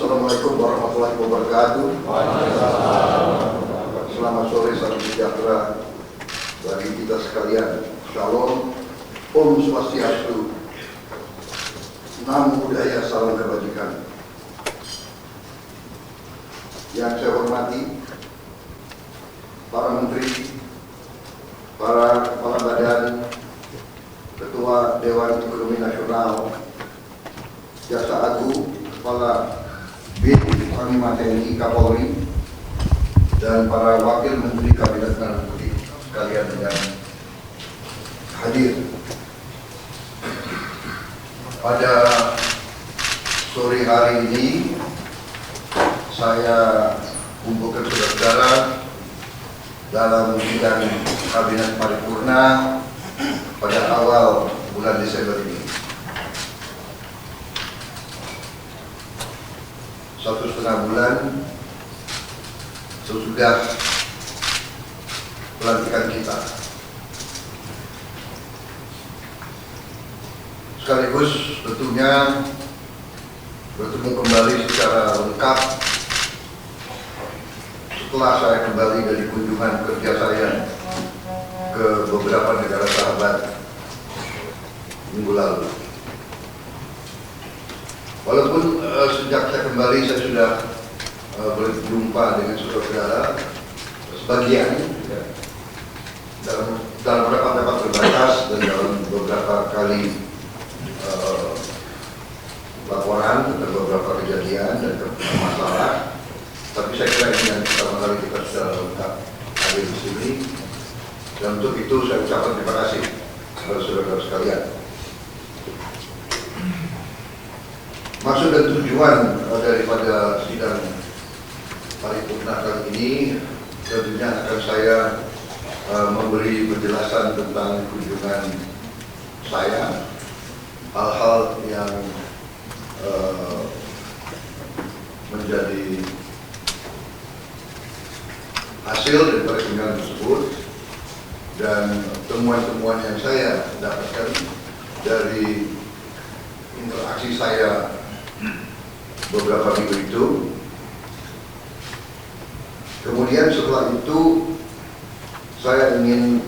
Assalamualaikum warahmatullahi wabarakatuh. Selamat sore, salam sejahtera bagi kita sekalian. Shalom, Om Swastiastu, Namo Buddhaya, salam kebajikan. Yang saya hormati para menteri, para kepala badan, Ketua Dewan Ekonomi Nasional, Jaksa Agung, Kepala BIN Panglima TNI Kapolri, dan para wakil menteri Kabinet Merah Putih sekalian yang hadir. Pada sore hari ini saya kumpulkan saudara-saudara dalam sidang Kabinet Paripurna pada awal bulan Desember ini. 1,5 bulan sesudah pelantikan kita, sekaligus tentunya bertemu kembali secara lengkap setelah saya kembali dari kunjungan kerja saya ke beberapa negara sahabat minggu lalu. Walaupun sejak saya kembali saya sudah berjumpa dengan saudara-saudara sebagian ya, dalam rapat-rapat terbatas dan dalam beberapa kali laporan tentang beberapa kejadian dan masalah. Tapi saya kira ini yang pertama kali kita sudah lengkap hadir di sini, dan untuk itu saya ucapkan terima kasih kepada saudara-saudara sekalian. Maksud dan tujuan daripada sidang paripurna kali ini tentunya akan saya memberi penjelasan tentang kunjungan saya, hal-hal yang menjadi hasil dari kunjungan tersebut, dan temuan-temuan yang saya dapatkan dari interaksi saya beberapa minggu itu. Kemudian setelah itu saya ingin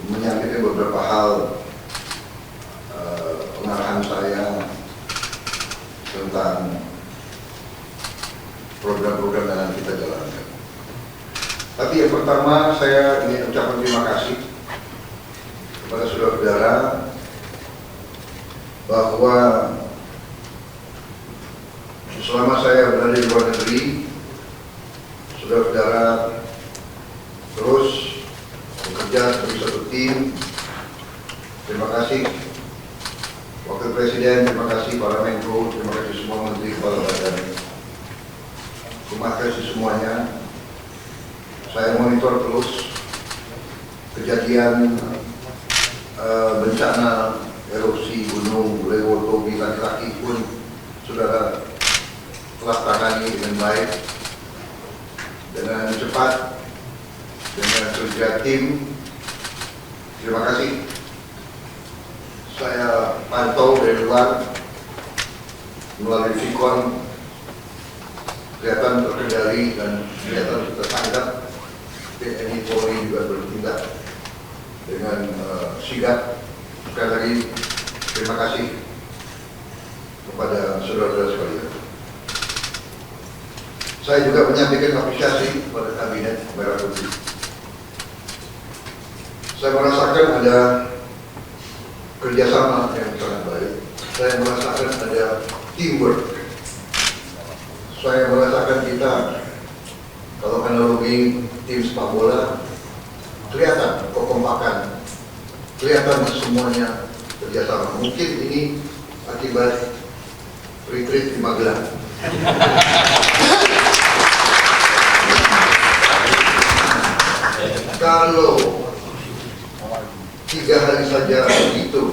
menyampaikan beberapa hal pengarahan saya tentang program-program yang kita jalankan. Tapi yang pertama saya ingin ucapkan terima kasih kepada saudara-saudara bahwa selama saya berada di luar negeri, saudara-saudara terus bekerja sebagai satu tim. Terima kasih Wakil Presiden, terima kasih para Menko, terima kasih semua Menteri Kepala Badan. Terima kasih semuanya. Saya monitor terus kejadian bencana erupsi Gunung Lewo Tobi laki-laki pun saudara telah tangani dengan baik, dengan cepat, dengan kerja tim. Terima kasih. Saya pantau dari luar melalui Vicon, kelihatan terkendali dan kelihatan tertangkap. TNI Polri juga bertindak dengan sigap. Sekali lagi terima kasih kepada saudara-saudara sekalian. Saya juga menyampaikan apresiasi kepada Kabinet Merah Putih. Saya merasakan ada kerjasama yang sangat baik. Saya merasakan ada teamwork. Saya merasakan kita, kalau analogi tim sepak bola, kelihatan kekompakan, kelihatan semuanya kerjasama. Mungkin ini akibat retreat di Magelang. Kalau 3 hari saja itu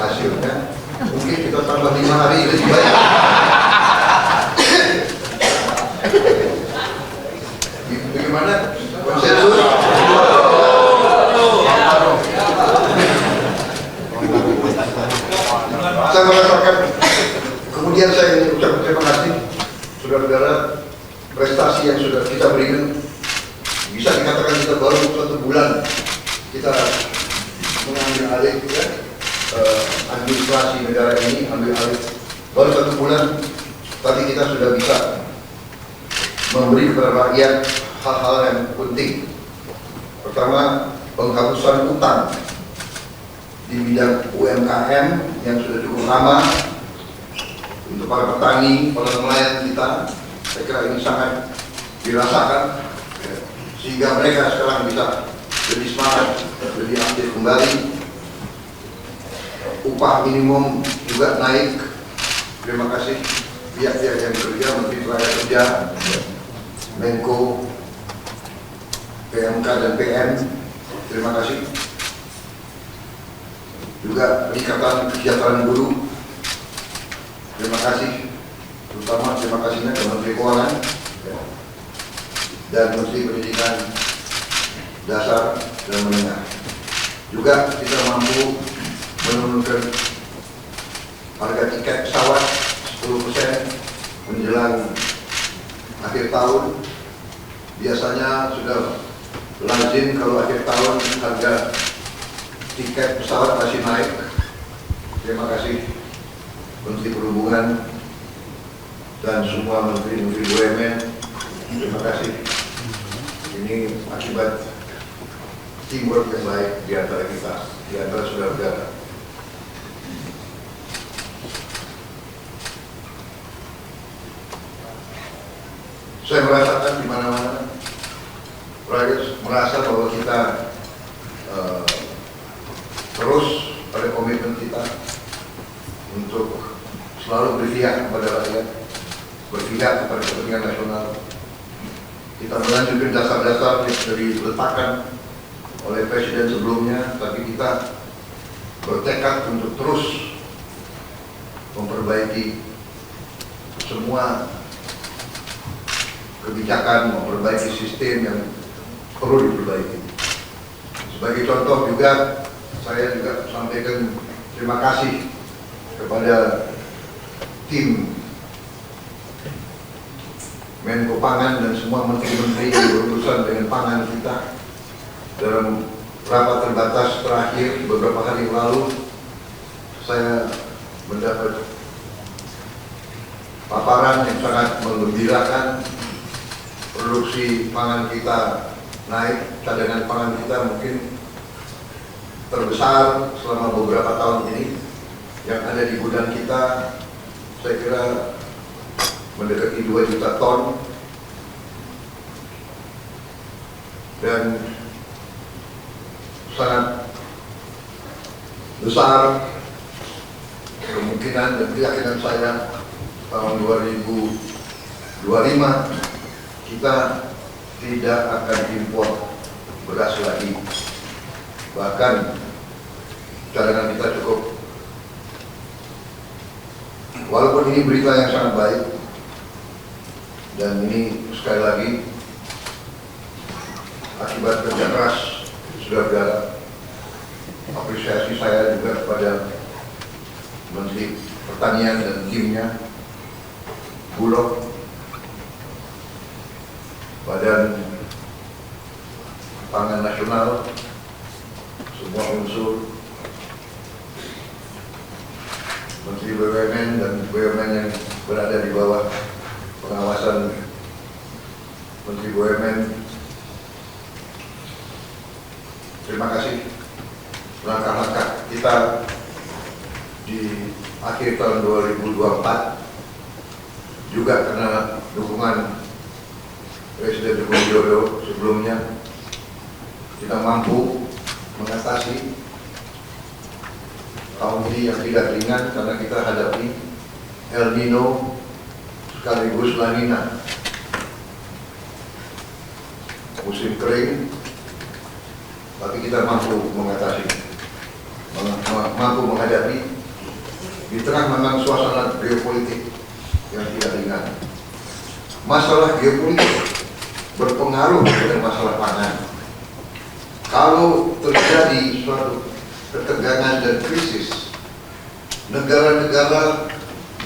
hasilnya, mungkin kita tambah 5 hari lebih banyak. Bagaimana konsensus? Saya merasakan. Kemudian saya ingin ucapkan terima kasih saudara-saudara, prestasi yang sudah kita berikan, bisa dikatakan kita baru 1 bulan kita mengambil alih administrasi negara ini, ambil alih baru 1 bulan, tapi kita sudah bisa memberi kepada rakyat hal-hal yang penting. Pertama, penghapusan utang di bidang UMKM yang sudah cukup lama untuk para petani, para nelayan kita. Saya kira ini sangat dirasakan, sehingga mereka sekarang bisa lebih semangat, lebih aktif kembali. Upah minimum juga naik. Terima kasih pihak-pihak yang bekerja, Menteri Tenaga Kerja, Menko, PMK dan PM. Terima kasih. Juga Ikatan Kesejahteraan Buruh. Terima kasih. Terutama terima kasihnya ke Menteri Keuangan dan Menteri Pendidikan Dasar dan Menengah. Juga kita mampu menurunkan harga tiket pesawat 10% menjelang akhir tahun. Biasanya sudah lazim kalau akhir tahun harga tiket pesawat masih naik. Terima kasih Menteri Perhubungan dan semua menteri-menteri BUMN. Terima kasih. Ini akibat teamwork yang baik di antara kita, di antara saudara-saudara. Saya merasakan di mana-mana rakyat merasa bahwa kita terus pada komitmen kita untuk selalu berpihak kepada rakyat, berpihak kepada kepentingan nasional. Kita melanjutkan dasar-dasar yang sudah diletakkan oleh Presiden sebelumnya, tapi kita bertekad untuk terus memperbaiki semua kebijakan, memperbaiki sistem yang perlu diperbaiki. Sebagai contoh juga, saya juga sampaikan terima kasih kepada tim Menko Pangan dan semua menteri-menteri yang berurusan dengan pangan kita. Dalam rapat terbatas terakhir beberapa hari yang lalu, saya mendapat paparan yang sangat menggembirakan. Produksi pangan kita naik, cadangan pangan kita mungkin terbesar selama beberapa tahun ini. Yang ada di gudang kita, saya kira mendekati 2 juta ton, dan sangat besar kemungkinan dan keyakinan saya tahun 2025 kita tidak akan impor beras lagi. Bahkan cadangan kita cukup. Walaupun ini berita yang sangat baik, dan ini sekali lagi akibat kerja keras saudara-saudara. Apresiasi saya juga kepada Menteri Pertanian dan timnya, Bulog, Badan Pangan Nasional, semua unsur, Menteri BUMN dan BUMN yang berada di bawah pengawasan Menteri BUMN. Terima kasih. Langkah-langkah kita di akhir tahun 2024 juga karena dukungan Presiden Joko Widodo sebelumnya, kita mampu mengatasi tahun ini yang tidak ringan karena kita hadapi El Nino sekaligus La Nina, musim kering, tapi kita mampu mengatasi, mampu menghadapi di tengah memang suasana geopolitik yang tidak ringan. Masalah geopolitik berpengaruh dengan masalah pangan. Kalau terjadi suatu ketegangan dan krisis, negara-negara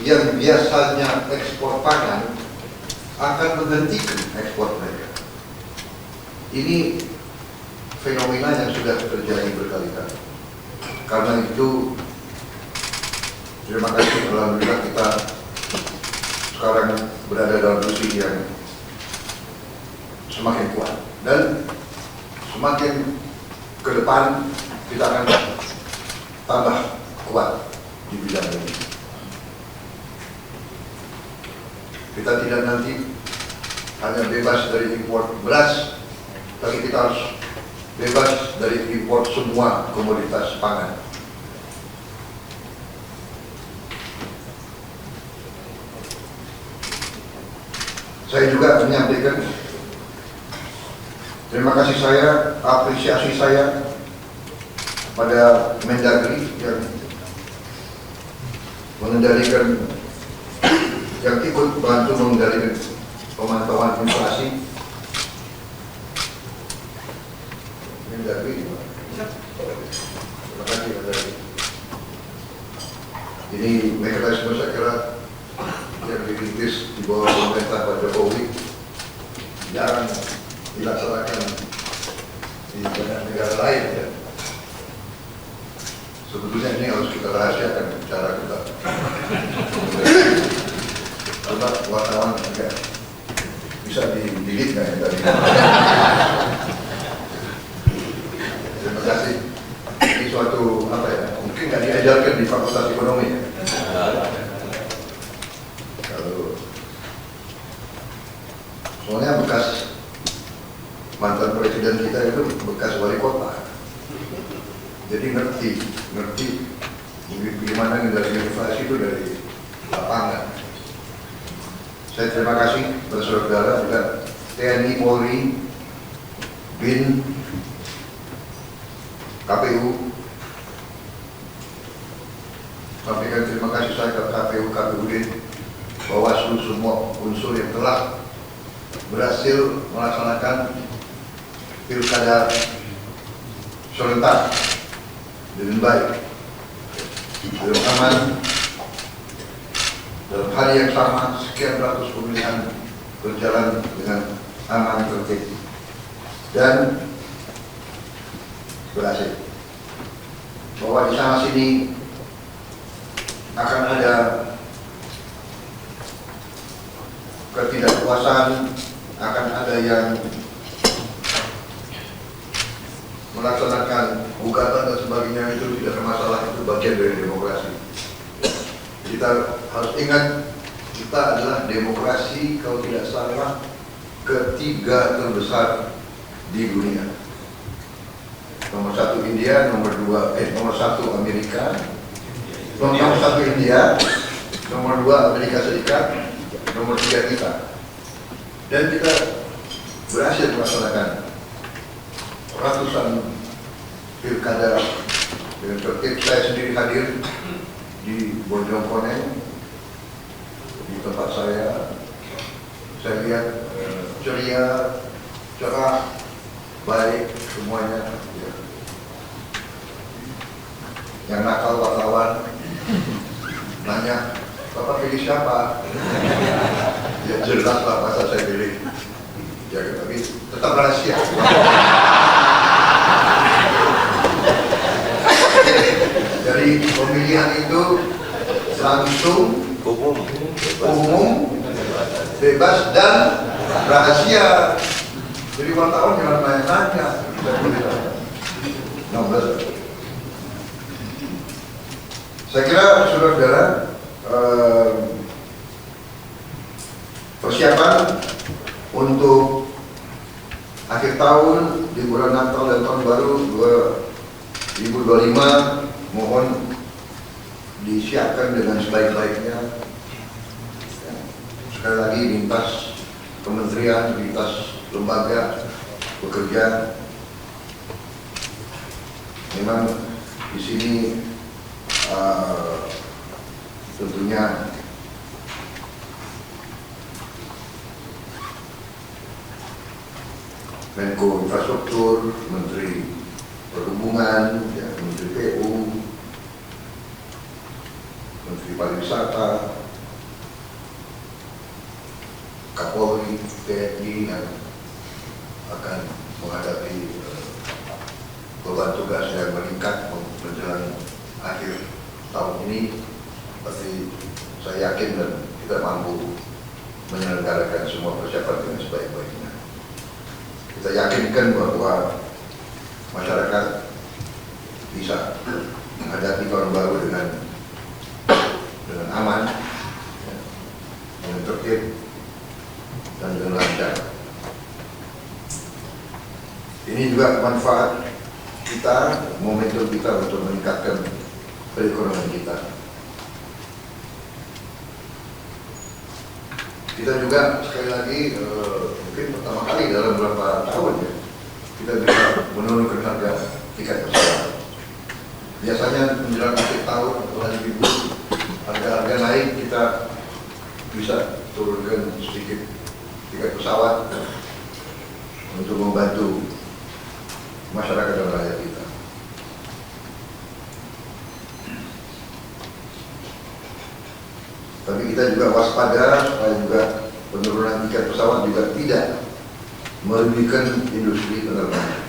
yang biasanya ekspor pangan akan menghentikan ekspor mereka. Ini fenomena yang sudah terjadi berkali-kali. Karena itu, terima kasih, alhamdulillah kita sekarang berada dalam posisi yang semakin kuat, dan semakin ke depan kita akan tambah kuat di bidang ini. Kita tidak nanti hanya bebas dari impor beras, tapi kita harus bebas dari impor semua komoditas pangan. Saya juga menyampaikan terima kasih saya, apresiasi saya pada Mendagri yang mengendalikan, yang ikut bantu mengendalikan pemantauan inflasi. Mendagri, terima kasih Mendagri. Ini mekanisme saya kira yang dirintis di bawah pemerintah Pak Jokowi jarang dilaksanakan di banyak negara lain, ya. Sebetulnya ini harus kita rahasiakan cara kita. Coba wartawan agak bisa di-delete nggak ya tadi? Terima kasih. Ini suatu apa ya? Mungkin nggak diajarkan di Fakultas Ekonomi. Ya? Kalau soalnya bekas mantan presiden kita itu bekas wali kota, jadi ngerti bagaimana mengendalikan inflasi itu dari lapangan. Saya terima kasih kepada saudara juga TNI, Polri, BIN, KPU. Sampaikan terima kasih saya ke KPU, KPUD, Bawaslu, semua unsur yang telah berhasil melaksanakan pilkada serentak dengan baik, dengan aman. Dalam hari yang sama, sekian ratus pemilihan berjalan dengan aman, tertib, dan berhasil. Bahwa di sana sini akan ada ketidakpuasan, akan ada yang melaksanakan gugatan dan sebagainya, itu tidak ada masalah, itu bagian dari demokrasi. Kita harus ingat, kita adalah demokrasi kalau tidak salah ketiga terbesar di dunia. Nomor satu India, nomor satu Amerika, nomor satu India, nomor dua Amerika Serikat, nomor tiga kita. Dan kita berhasil melaksanakan ratusan pilkada dengan tertib. Saya sendiri hadir di Bojongkoneng, di tempat saya lihat ceria, cerah, baik semuanya. Ya. Yang nakal wartawan nanya, Bapak pilih siapa? Ya jelas lah masa saya pilih. Ya tapi tetap rahasia. Dari pemilihan itu langsung umum, bebas dan rahasia. Jadi wartawan jangan nanya-nanya. 16. Saya kira saudara-saudara, persiapan untuk akhir tahun, liburan Natal dan Tahun Baru 2025 mohon disiapkan dengan sebaik-baiknya. Sekali lagi lintas kementerian, lintas lembaga bekerja. Memang di sini tentunya Menko Infrastruktur, Menteri Perhubungan, ya, Menteri PU, Menteri Pariwisata, Kapolri, TNI yang akan menghadapi beban tugas yang meningkat menjelang akhir tahun ini. Tapi saya yakin dan kita mampu menyelenggarakan semua persiapan dengan sebaik-baiknya. Kita yakinkan bahwa masyarakat bisa menghadapi tahun baru dengan aman, dengan tertib, dan dengan lancar. Ini juga manfaat kita, momentum kita untuk meningkatkan perekonomian kita. Kita juga sekali lagi mungkin pertama kali dalam beberapa tahun ya, kita bisa menurunkan harga tiket pesawat. Biasanya menjelang akhir tahun atau hari minggu harga naik, kita bisa turunkan sedikit tiket pesawat untuk membantu masyarakat dan rakyat kita. Tapi kita juga waspada supaya juga penurunan tiket pesawat juga tidak merugikan industri penerbangan.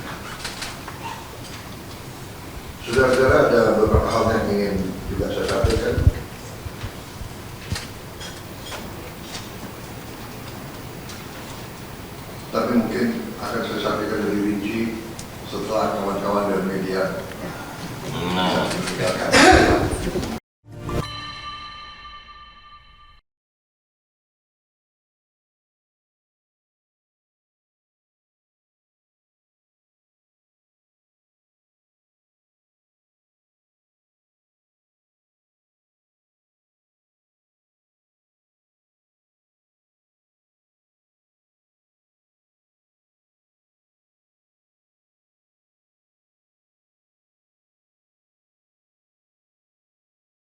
Saudara-saudara, ada beberapa hal yang ingin juga saya sampaikan. Tapi mungkin akan saya sampaikan lebih rinci setelah kawan-kawan dari media bisa meninggalkan.